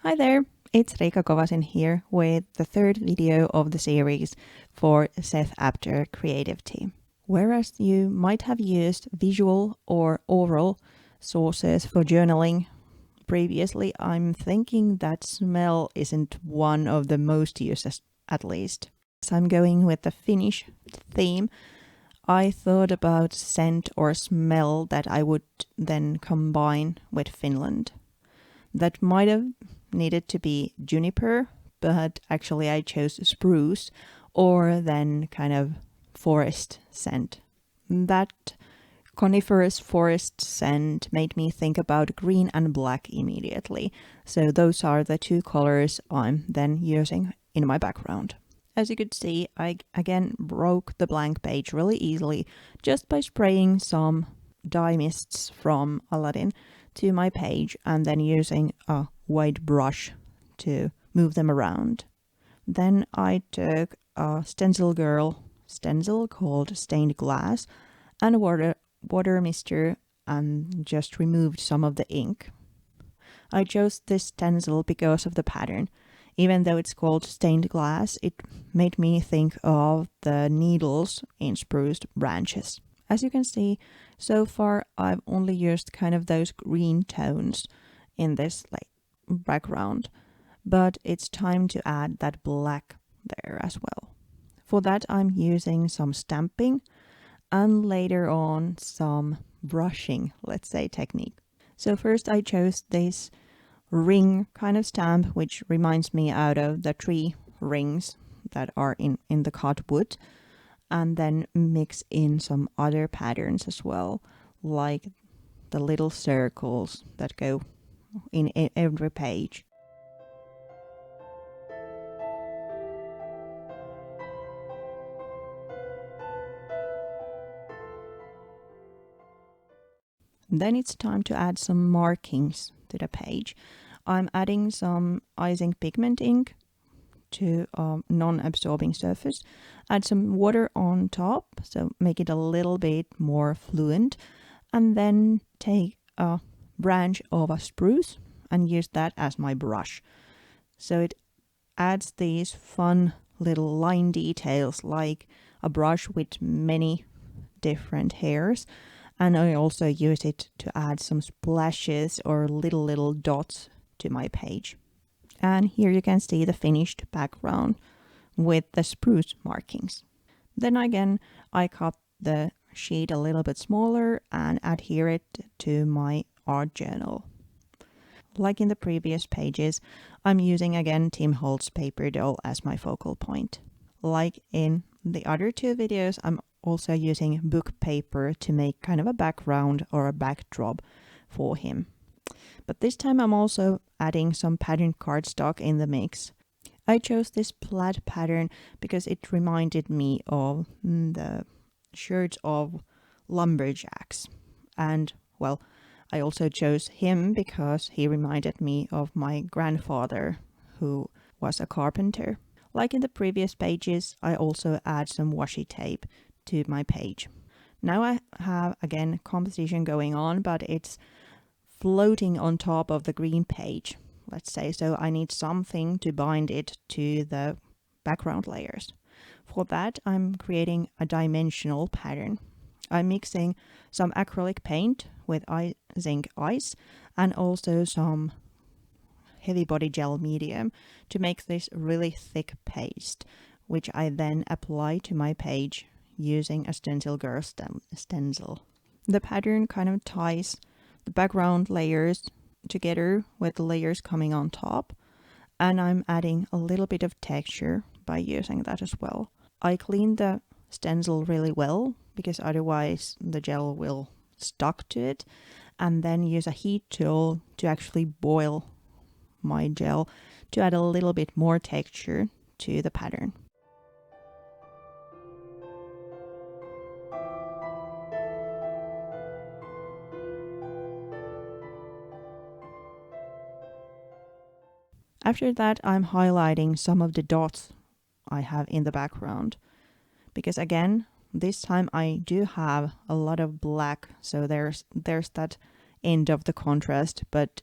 Hi there, it's Riikka Kovasin here with the third video of the series for Seth Apter Creative Team. Whereas you might have used visual or oral sources for journaling previously, I'm thinking that smell isn't one of the most used, at least. So I'm going with the Finnish theme. I thought about scent or smell that I would then combine with Finland. That might have needed to be juniper, but actually I chose spruce or then kind of forest scent. That coniferous forest scent made me think about green and black immediately. So those are the two colors I'm then using in my background. As you could see, I again broke the blank page really easily just by spraying some dye mists from Aladdin to my page and then using a white brush to move them around. Then I took a stencil called Stained Glass and a water mister and just removed some of the ink. I chose this stencil because of the pattern. Even though it's called stained glass, it made me think of the needles in spruce branches. As you can see, so far I've only used kind of those green tones in this background, but it's time to add that black there as well. For that I'm using some stamping and later on some brushing, let's say, technique. So first I chose this ring kind of stamp, which reminds me out of the tree rings that are in the cut wood, and then mix in some other patterns as well, like the little circles that go in every page. Then it's time to add some markings to the page. I'm adding some icing pigment ink to a non-absorbing surface. Add some water on top, so make it a little bit more fluent. And then take a branch of a spruce and use that as my brush. So it adds these fun little line details like a brush with many different hairs. And I also use it to add some splashes or little dots to my page. And here you can see the finished background with the spruce markings. Then again, I cut the sheet a little bit smaller and adhere it to my art journal. Like in the previous pages, I'm using again Tim Holtz paper doll as my focal point. Like in the other two videos, I'm also using book paper to make kind of a background or a backdrop for him. But this time I'm also adding some pattern cardstock in the mix. I chose this plaid pattern because it reminded me of the shirts of lumberjacks. And well, I also chose him because he reminded me of my grandfather, who was a carpenter. Like in the previous pages, I also add some washi tape to my page. Now I have again composition going on, but it's floating on top of the green page, let's say, so I need something to bind it to the background layers. For that, I'm creating a dimensional pattern. I'm mixing some acrylic paint with zinc ice and also some heavy body gel medium to make this really thick paste, which I then apply to my page using a stencil girl stencil. The pattern kind of ties the background layers together with the layers coming on top, and I'm adding a little bit of texture by using that as well. I clean the stencil really well because otherwise the gel will stuck to it, and then use a heat tool to actually boil my gel to add a little bit more texture to the pattern. After that, I'm highlighting some of the dots I have in the background, because again, this time I do have a lot of black, so there's that end of the contrast, but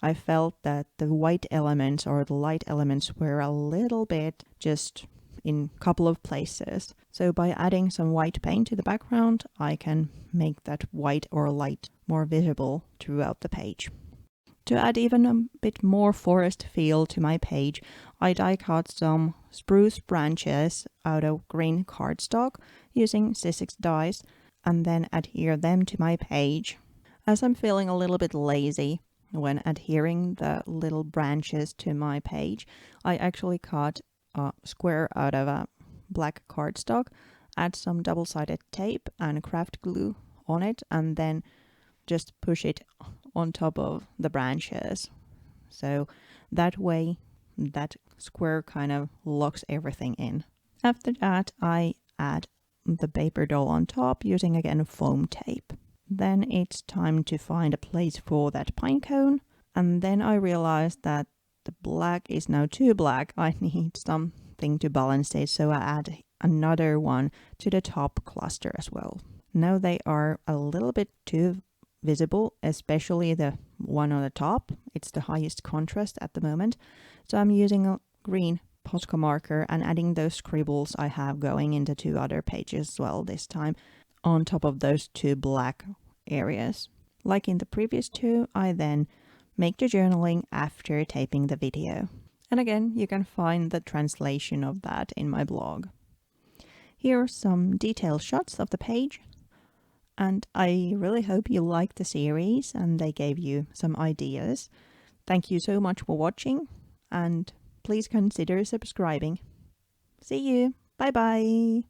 I felt that the white elements or the light elements were a little bit just in a couple of places. So by adding some white paint to the background, I can make that white or light more visible throughout the page. To add even a bit more forest feel to my page, I die cut some spruce branches out of green cardstock using Sizzix dies and then adhere them to my page. As I'm feeling a little bit lazy when adhering the little branches to my page, I actually cut a square out of a black cardstock, add some double-sided tape and craft glue on it, and then just push it on top of the branches. So that way that square kind of locks everything in. After that, I add the paper doll on top using again foam tape. Then it's time to find a place for that pine cone, and then I realized that the black is now too black. I need something to balance it, so I add another one to the top cluster as well. Now they are a little bit too visible, especially the one on the top. It's the highest contrast at the moment. So I'm using a green Posca marker and adding those scribbles I have going into 2 other pages as well this time on top of those 2 black areas. Like in the previous 2, I then make the journaling after taping the video. And again, you can find the translation of that in my blog. Here are some detailed shots of the page. And I really hope you liked the series and they gave you some ideas. Thank you so much for watching, and please consider subscribing. See you. Bye bye.